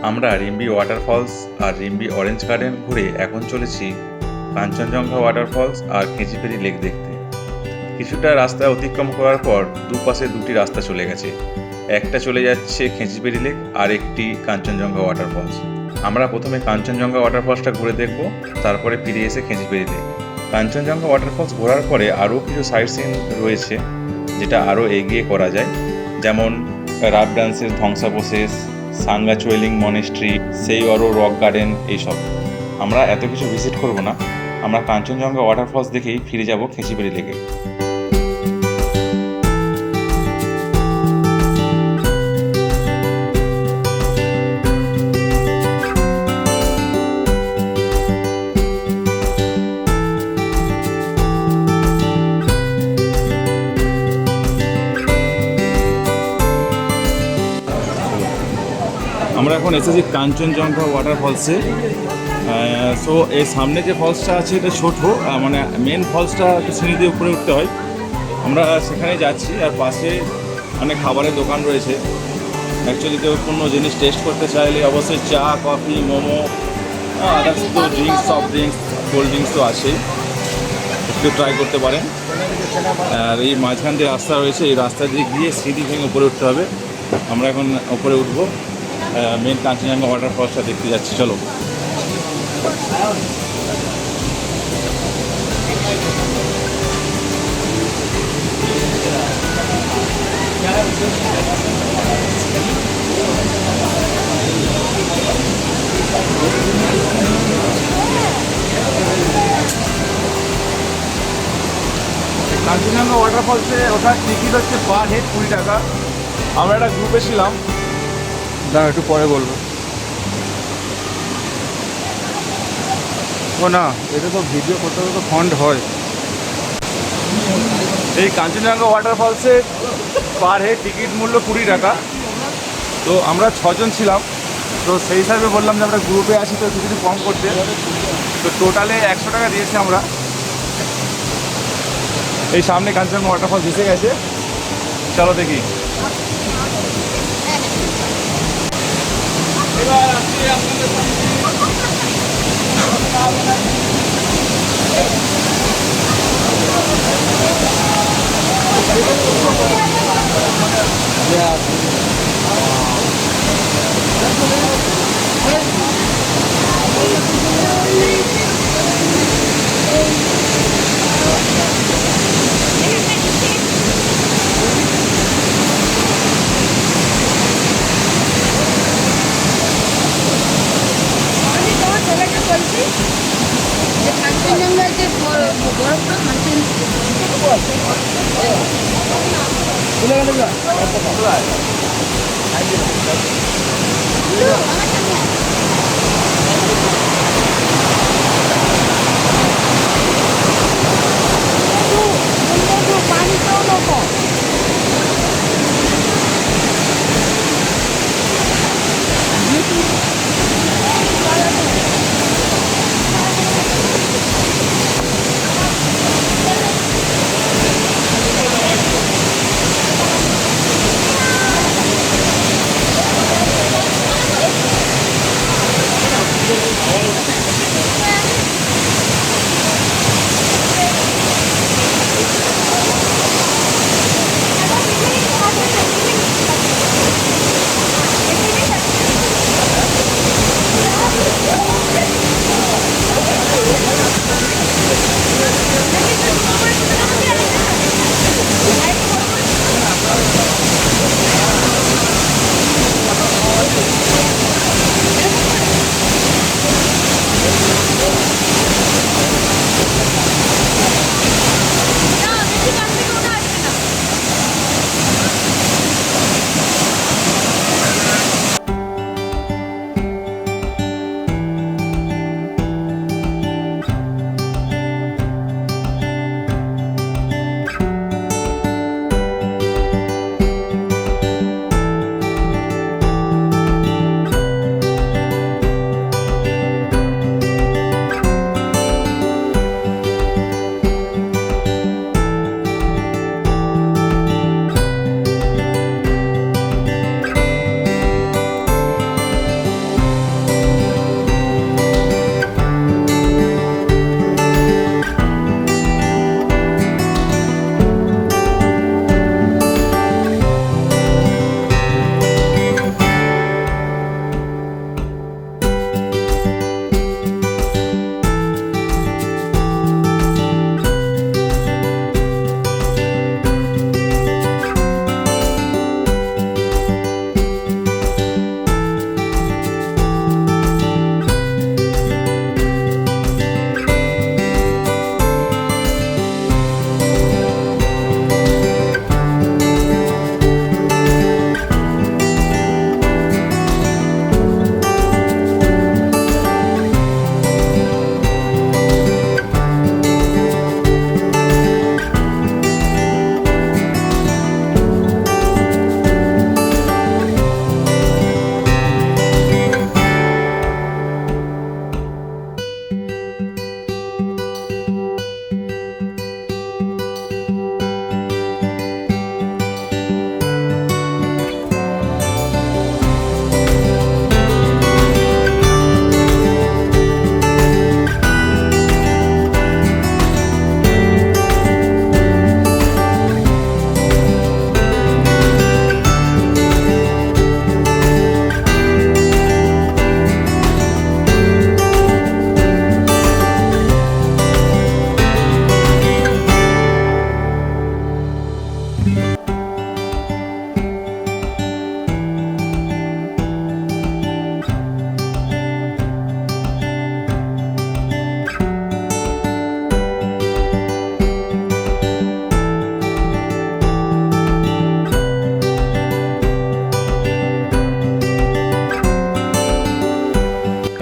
আমরা রিম্বি ওয়াটারফলস আর Rimbi orange garden ঘুরে এখন চলেছি কাঞ্চনজঙ্ঘা ওয়াটারফলস আর খেচিপেরি লেক দেখতে। কিছুটা রাস্তা অতিক্রম করার পর দুপাশে দুটি রাস্তা চলে গেছে, একটা চলে যাচ্ছে খেচিপেরি লেক আর একটি কাঞ্চনজঙ্ঘা ওয়াটারফলস। আমরা প্রথমে কাঞ্চনজঙ্ঘা ওয়াটারফলসটা ঘুরে দেখব, তারপরে ফিরে এসে খেচিপেরি লেক। কাঞ্চনজঙ্ঘা ওয়াটারফলস ঘোরার পরে আরও কিছু সাইট সিন রয়েছে যেটা আরও এগিয়ে করা যায়, যেমন রাব ডান্সের ধ্বংসাবশেষ, সাঙ্গা চুয়েলিং মনেস্ট্রি, সেই অরো রক গার্ডেন, এইসব। আমরা এত কিছু ভিজিট করব না, আমরা কাঞ্চনজঙ্ঘা ওয়াটারফলস দেখেই ফিরে যাব খেচিপেরি লেকে। আমরা এখন এসেছি কাঞ্চনজঙ্ঘা ওয়াটারফলসে। সো এর সামনে যে ফলসটা আছে এটা ছোটো, মানে মেন ফলসটা একটু সিঁড়ি দিয়ে উপরে উঠতে হয়। আমরা সেখানে যাচ্ছি, আর পাশে অনেক খাবারের দোকান রয়েছে। অ্যাকচুয়ালি কেউ কোনো জিনিস টেস্ট করতে চাইলে অবশ্যই চা, কফি, মোমো, আদার্স তো drinks, soft drinks, cold drinks তো আছেই, একটু ট্রাই করতে পারেন। আর এই মাঝখান দিয়ে রাস্তা রয়েছে, এই রাস্তা দিয়ে গিয়ে সিঁড়ি ভেঙে উপরে উঠতে হবে। আমরা এখন উপরে উঠবো, মেন কাঞ্চনজঙ্ঘা ওয়াটারফলসটা দেখতে যাচ্ছি। চলো। কাঞ্চনজঙ্ঘা ওয়াটারফলসে ওঠার টিকিট হচ্ছে পার হেড 20 টাকা। আমরা একটা গ্রুপে ছিলাম, দাঁড়া একটু পরে বলবো। ও না, এটা তো ভিডিও করতে তো ফন্ড হয়। এই কাঞ্চনজঙ্ঘা ওয়াটারফলসে পার হেড টিকিট মূল্য 20 টাকা। তো আমরা 6 জন ছিলাম, তো সেই হিসাবে বললাম যে আমরা গ্রুপে আছি, তো কিছু কম করতে। তো টোটালে 100 টাকা দিয়েছি আমরা। এই সামনে কাঞ্চনজঙ্ঘা ওয়াটারফলস এসে গেছে, চলো দেখি। এবার আসছি আপনাদের কাঞ্চনজঙ্ঘায় যে বরফটা পানিটাও নকম।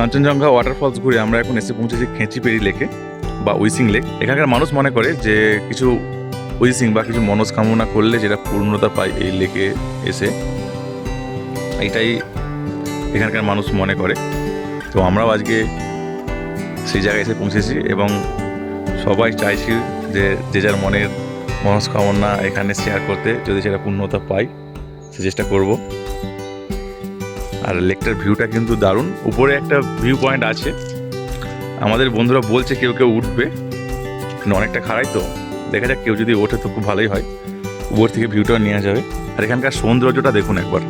কাঞ্চনজঙ্ঘা ওয়াটারফলস ঘুরে আমরা এখন এসে পৌঁছেছি খেঁচিপেড়ি লেকে বা উইসিং লেক। এখানকার মানুষ মনে করে যে কিছু উইসিং বা কিছু মনস্কামনা করলে যেটা পূর্ণতা পায় এই লেকে এসে, এটাই এখানকার মানুষ মনে করে। তো আমরাও আজকে সেই জায়গায় এসে পৌঁছেছি এবং সবাই চাইছি যে যে যার মনের মনস্কামনা এখানে শেয়ার করতে, যদি সেটা পূর্ণতা পাই সে চেষ্টা করব। আর লেকটার ভিউটা কিন্তু দারুণ, উপরে একটা ভিউ পয়েন্ট আছে। আমাদের বন্ধুরা বলছে কেউ কেউ উঠবে, কিন্তু অনেকটা খাড়াই, তো দেখা যাক, কেউ যদি ওঠে তো খুব ভালোই হয়, উপর থেকে ভিউটা নেওয়া যাবে। আর এখানকার সৌন্দর্যটা দেখুন একবার।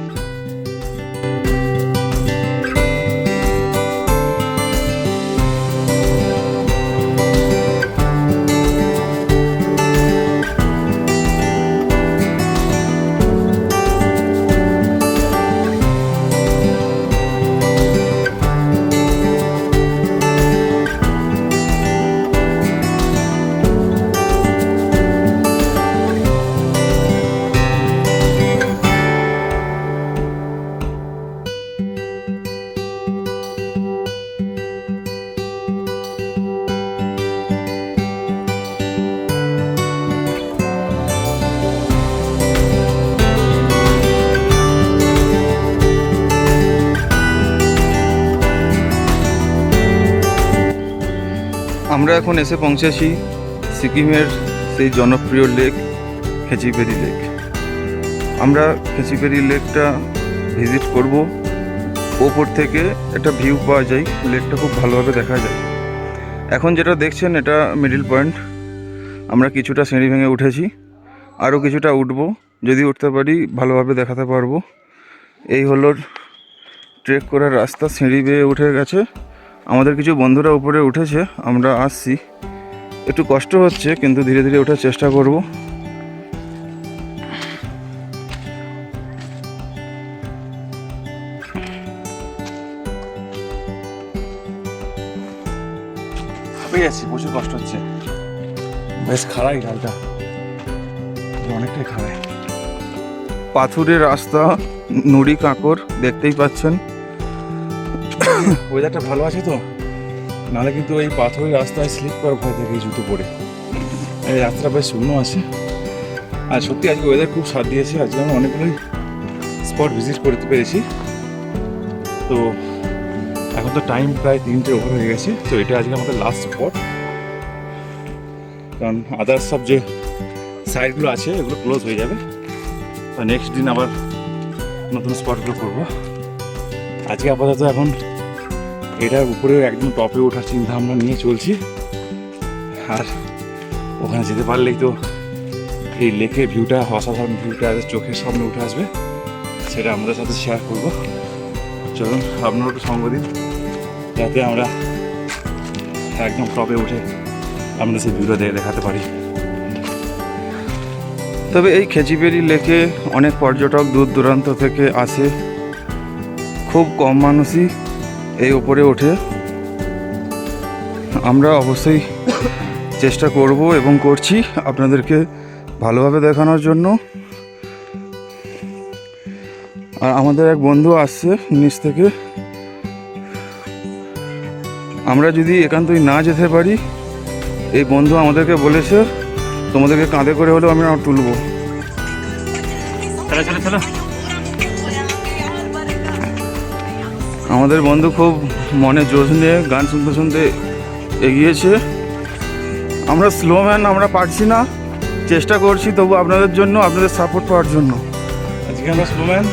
আমরা এখন এসে পৌঁছেছি সিকিমের সেই জনপ্রিয় লেক খেচিপেড়ি লেক। আমরা খেচিপেড়ি লেকটা ভিজিট করব। ওপর থেকে একটা ভিউ পাওয়া যায়, লেকটা খুব ভালোভাবে দেখা যায়। এখন যেটা দেখছেন এটা মিডিল পয়েন্ট। আমরা কিছুটা সিঁড়ি ভেঙে উঠেছি, আরও কিছুটা উঠবো, যদি উঠতে পারি ভালোভাবে দেখাতে পারবো। এই হলো ট্রেক করার রাস্তা, সিঁড়ি বেয়ে উঠে গেছে। আমাদের কিছু বন্ধুরা উপরে উঠেছে, আমরা আসছি। একটু কষ্ট হচ্ছে কিন্তু ধীরে ধীরে ওঠার চেষ্টা করব। হাঁপিয়ে যাচ্ছি, প্রচুর কষ্ট হচ্ছে, বেশ খাড়াই ঢালটা, অনেকটাই খাড়াই। পাথুরের রাস্তা, নুড়ি কাঁকর দেখতেই পাচ্ছেন। ওয়েদারটা ভালো আছে তো, নাহলে কিন্তু এই পাথরের রাস্তায় স্লিপ করার ভয় থেকে জুতো পরে। এই রাস্তাটা বেশ শূন্য আছে। আর সত্যি আজকে ওয়েদার খুব সাথ দিয়েছে। আজকে আমি অনেকগুলোই স্পট ভিজিট করতে পেরেছি। তো এখন তো টাইম প্রায় 3টে ওভার হয়ে গেছে। তো এটা আজকে আমাদের লাস্ট স্পট, কারণ আদার্স সব যে সাইডগুলো আছে এগুলো ক্লোজ হয়ে যাবে। তো নেক্সট দিন আবার নতুন স্পটগুলো করবো। আজকে আপাতত এখন এটার উপরে একদম টপে ওঠার চিন্তা ভাবনা নিয়ে চলছি। আর ওখানে যেতে পারলেই তো এই লেকের ভিউটা, অসাধারণ ভিউটা চোখের সামনে উঠে আসবে, সেটা আমাদের সাথে শেয়ার করবো। চলুন আপনারা একটু সঙ্গ দিন, যাতে আমরা একদম টপে উঠে আমাদের সেই ভিউটা দেখাতে পারি। তবে এই খেচিপেড়ি লেকে অনেক পর্যটক দূর দূরান্ত থেকে আসে, খুব কম মানুষই এই ওপরে ওঠে। আমরা অবশ্যই চেষ্টা করব এবং করছি আপনাদেরকে ভালোভাবে দেখানোর জন্য। আর আমাদের এক বন্ধু আসছে নিচ থেকে। আমরা যদি একান্তই না যেতে পারি, এই বন্ধু আমাদেরকে বলেছে তোমাদেরকে কাঁধে করে হলেও আমরা তুলব। চলো চলো চলো। আমাদের বন্ধু খুব মনে জোশ নিয়ে গান শুনতে শুনতে এগিয়েছে। আমরা স্লোম্যান, আমরা পারছি না, চেষ্টা করছি তবু আপনাদের জন্য, আপনাদের সাপোর্ট পাওয়ার জন্য। আজকে আমরা স্নোম্যান,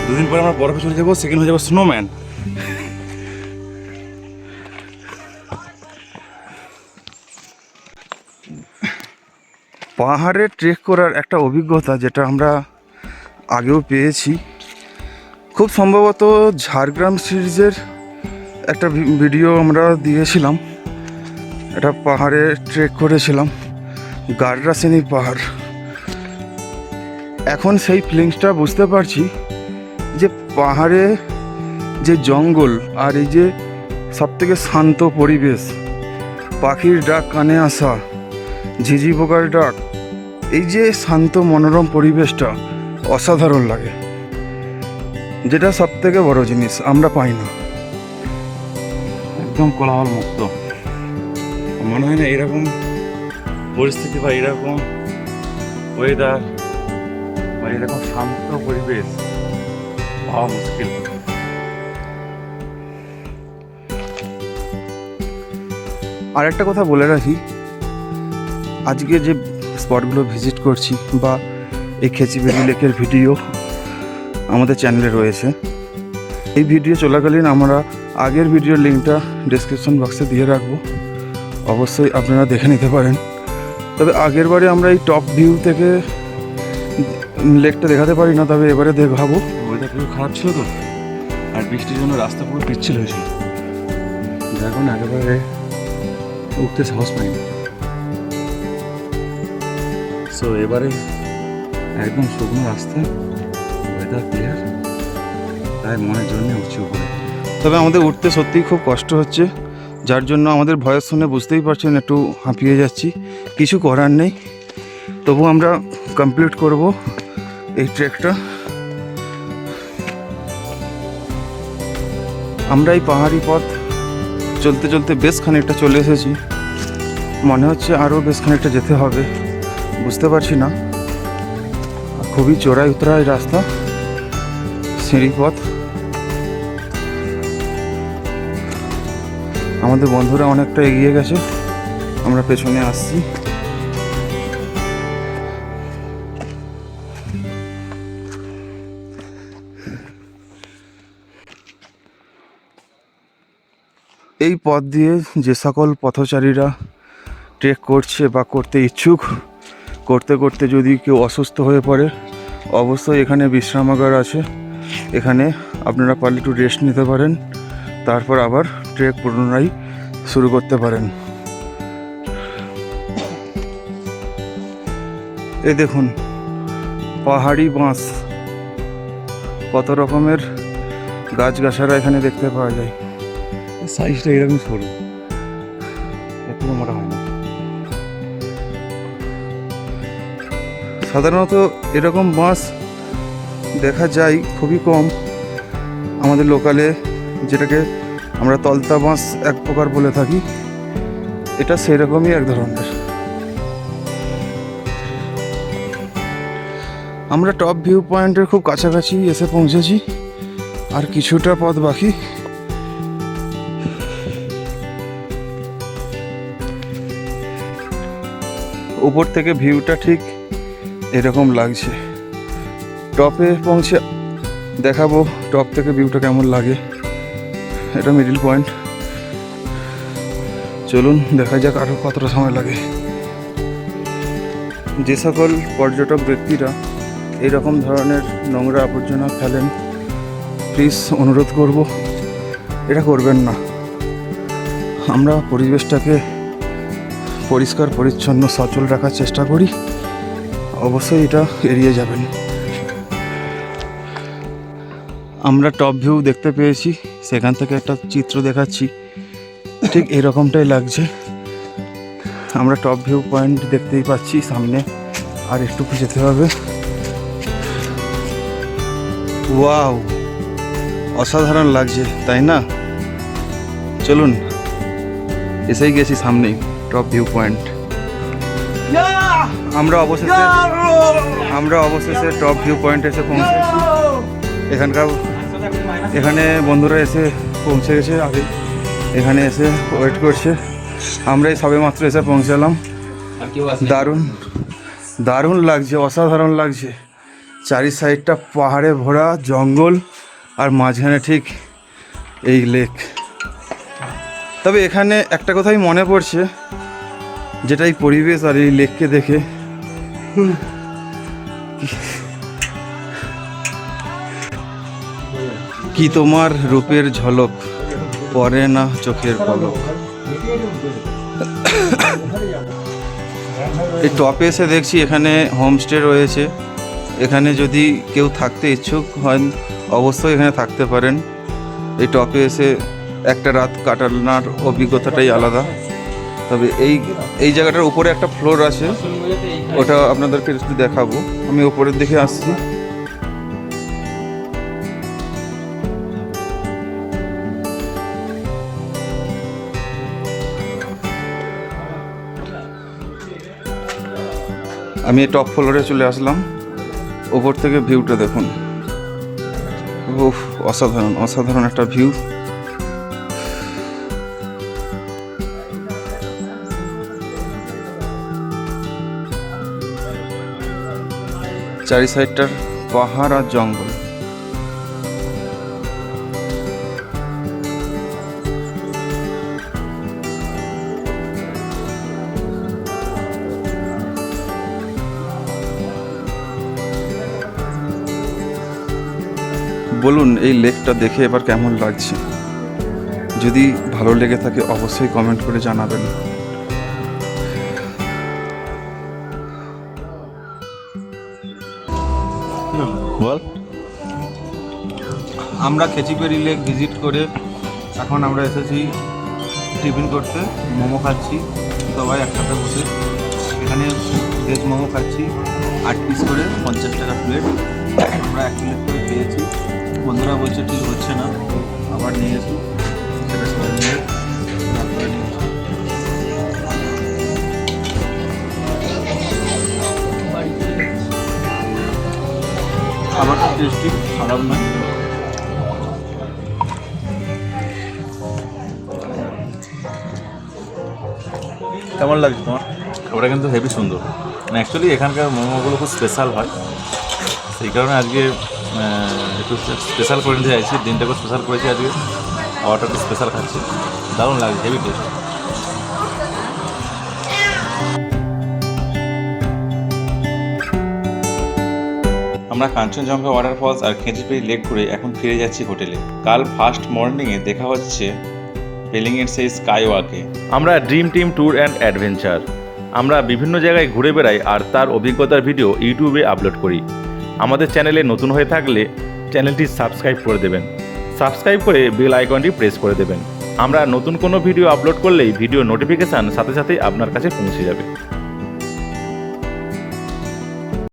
দুদিন পরে আমরা বরফে চলে যাবো, সেকেন্ড হয়ে যাবো স্নোম্যান। পাহাড়ে ট্রেক করার একটা অভিজ্ঞতা যেটা আমরা আগেও পেয়েছি, খুব সম্ভবত ঝাড়গ্রাম সিরিজের একটা ভিডিও আমরা দিয়েছিলাম। এটা পাহাড়ে ট্রেক করেছিলাম, গাররাসিনী পাহাড়। এখন সেই ফিলিংসটা বুঝতে পারছি যে পাহাড়ে যে জঙ্গল আর এই যে সবথেকে শান্ত পরিবেশ, পাখির ডাক কানে আসা, ঝিঝি পোকার ডাক, এই যে শান্ত মনোরম পরিবেশটা অসাধারণ লাগে, যেটা সবথেকে বড় জিনিস আমরা পাই না। একদম কোলাহল মুক্ত। মনে হয় না এরকম পরিস্থিতি বা এরকম ওয়েদার বা এরকম শান্ত পরিবেশ পাওয়া মুশকিল। আর একটা কথা বলে রাখি, আজকে যে স্পটগুলো ভিজিট করছি বা এই খেচিবেড়ি লেকের ভিডিও আমাদের চ্যানেলে রয়েছে। এই ভিডিও চলাকালীন আমরা আগের ভিডিওর লিঙ্কটা ডেসক্রিপশন বক্সে দিয়ে রাখবো, অবশ্যই আপনারা দেখে নিতে পারেন। তবে আগের বারে আমরা এই টপ ভিউ থেকে লেকটা দেখাতে পারি না, তবে এবারে দেখাবো। ওয়েদার পুরো খারাপ ছিল তো, আর বৃষ্টির জন্য রাস্তা পুরো পিচ্ছিল হয়েছিল। এখন একেবারে উঠতে সাহস পাইনি। সো এবারে একদম শুকনো রাস্তা, ওয়েদার ক্লিয়ার, তাই মনের জন্য উঠছি উপরে। তবে আমাদের উঠতে সত্যিই খুব কষ্ট হচ্ছে, যার জন্য আমাদের ভয়েস শুনে বুঝতেই পারছেন একটু হাঁপিয়ে যাচ্ছি। কিছু করার নেই, তবু আমরা কমপ্লিট করব এই ট্রেকটা। আমরা এই পাহাড়ি পথ চলতে চলতে বেশ খানিকটা চলে এসেছি, মনে হচ্ছে আরও বেশ খানিকটা যেতে হবে, বুঝতে পারছি না। খুবই চড়াই উতরাই রাস্তা, সিঁড়ি পথ। আমাদের বন্ধুরা অনেকটা এগিয়ে গেছে, আমরা পেছনে আসছি। এই পথ দিয়ে যে সকল পথচারীরা ট্রেক করছে বা করতে ইচ্ছুক, করতে করতে যদি কেউ অসুস্থ হয়ে পড়ে, অবশ্যই এখানে বিশ্রামাগার আছে। এখানে আপনারা পারলে একটু রেস্ট নিতে পারেন, তারপর আবার ট্রেক পুনরায় শুরু করতে পারেন। এই দেখুন পাহাড়ি বাঁশ, কত রকমের গাছগাছারা এখানে দেখতে পাওয়া যায়। সাইজটা এরকম সরু, এত মোটা হয় না। সাধারণত এরকম বাঁশ দেখা যায় খুবই কম আমাদের লোকালে, যেটাকে আমরা তলতা বাঁশ এক প্রকার বলে থাকি। এটা সেরকমই এক ধরনের। আমরা টপ ভিউ পয়েন্টের খুব কাছাকাছি এসে পৌঁছেছি, আর কিছুটা পথ বাকি। উপর থেকে ভিউটা ঠিক এরকম লাগছে। টপে পৌঁছে দেখাবো টপ থেকে ভিউটা কেমন লাগে। এটা মিডল পয়েন্ট, চলুন দেখা যাক আরও কতটা সময় লাগে। যে সকল পর্যটক ব্যক্তিরা এরকম ধরনের নোংরা আবর্জনা ফেলেন, প্লিজ অনুরোধ করব এটা করবেন না। আমরা পরিবেশটাকে পরিষ্কার পরিচ্ছন্ন সচল রাখার চেষ্টা করি, অবশ্যই এটা এড়িয়ে যাবেন। আমরা টপ ভিউ দেখতে পেয়েছি, সেখান থেকে একটা চিত্র দেখাচ্ছি, ঠিক এরকমটাই লাগছে। আমরা টপ ভিউ পয়েন্ট দেখতেই পাচ্ছি সামনে, আর একটু যেতে হবে। ওয়াও, অসাধারণ লাগছে তাই না? চলুন, এসেই গেছি সামনেই টপ ভিউ পয়েন্ট। আমরা অবশেষে টপ ভিউ পয়েন্টে এসে পৌঁছেছি। এখানে বন্ধুরা এসে পৌঁছে গেছে আগে, এখানে এসে ওয়েট করছে। আমরা এই সবে মাত্র এসে পৌঁছালাম। দারুণ লাগছে, অসাধারণ লাগছে। চারি সাইডটা পাহাড়ে ভরা জঙ্গল, আর মাঝখানে ঠিক এই লেক। তবে এখানে একটা কথাই মনে পড়ছে, যেটা এই পরিবেশ আর এই লেককে দেখে, কি তোমার রূপের ঝলক পড়ে না চোখের পলক। এই টপে এসে দেখছি এখানে হোমস্টে রয়েছে। এখানে যদি কেউ থাকতে ইচ্ছুক হন, অবশ্যই এখানে থাকতে পারেন। এই টপে এসে একটা রাত কাটানোর অভিজ্ঞতাটাই আলাদা। তবে এই জায়গাটার উপরে একটা ফ্লোর আছে, ওটা আপনাদেরকে একটু দেখাবো। আমি উপরের দিকে আসছি। আমি টপ ফ্লোরে চলে আসলাম। ওপর থেকে ভিউটা দেখুন, উফ, অসাধারণ অসাধারণ একটা ভিউ। চারি সাইডটার পাহাড় আর জঙ্গল। বলুন এই লেকটা দেখে এবার কেমন লাগছে? যদি ভালো লেগে থাকে অবশ্যই কমেন্ট করে জানাবেন। বল। আমরা খেচিপেরি লেক ভিজিট করে এখন আমরা এসেছি টিফিন করতে। মোমো খাচ্ছি সবাই একসাথে বসে। এখানে ভেজ মোমো খাচ্ছি 8 পিস করে 50 টাকা প্লেট। আমরা 1 প্লেট করে খেয়েছি। বন্ধুরা বলছে ঠিক হচ্ছে না, আবার নিয়েছি। সেটা সবাই মিলে ভাগ করে নিয়েছি। খাবারটা টেস্টি, খারাপ নয়। কেমন লাগছে তোমার? ওটা কিন্তু হেভি সুন্দর। মানে অ্যাকচুয়ালি এখানকার মোমোগুলো খুব স্পেশাল হয়, সেই কারণে আজকে একটু স্পেশাল করে নিতে চাইছি। দিনটা খুব স্পেশাল করেছি আজকে, খাওয়াটা একটু স্পেশাল খাচ্ছি। দারুণ লাগছে, হেভি টেস্ট। আমরা কাঞ্চনজঙ্ঘা ওয়াটারফলস আর খেচিপেরি লেক ঘুরে এখন ফিরে যাচ্ছি হোটেলে। কাল ফার্স্ট মর্নিংয়ে দেখা হচ্ছে পেলিংয়ের সেই স্কাই ওয়াকে। আমরা dream team tour and adventure. আমরা বিভিন্ন জায়গায় ঘুরে বেড়াই আর তার অভিজ্ঞতার ভিডিও ইউটিউবে আপলোড করি। আমাদের চ্যানেলে নতুন হয়ে থাকলে চ্যানেলটি সাবস্ক্রাইব করে দেবেন। সাবস্ক্রাইব করে বেল আইকনটি প্রেস করে দেবেন। আমরা নতুন কোনো ভিডিও আপলোড করলেই ভিডিও নোটিফিকেশান সাথে সাথেই আপনার কাছে পৌঁছে যাবে।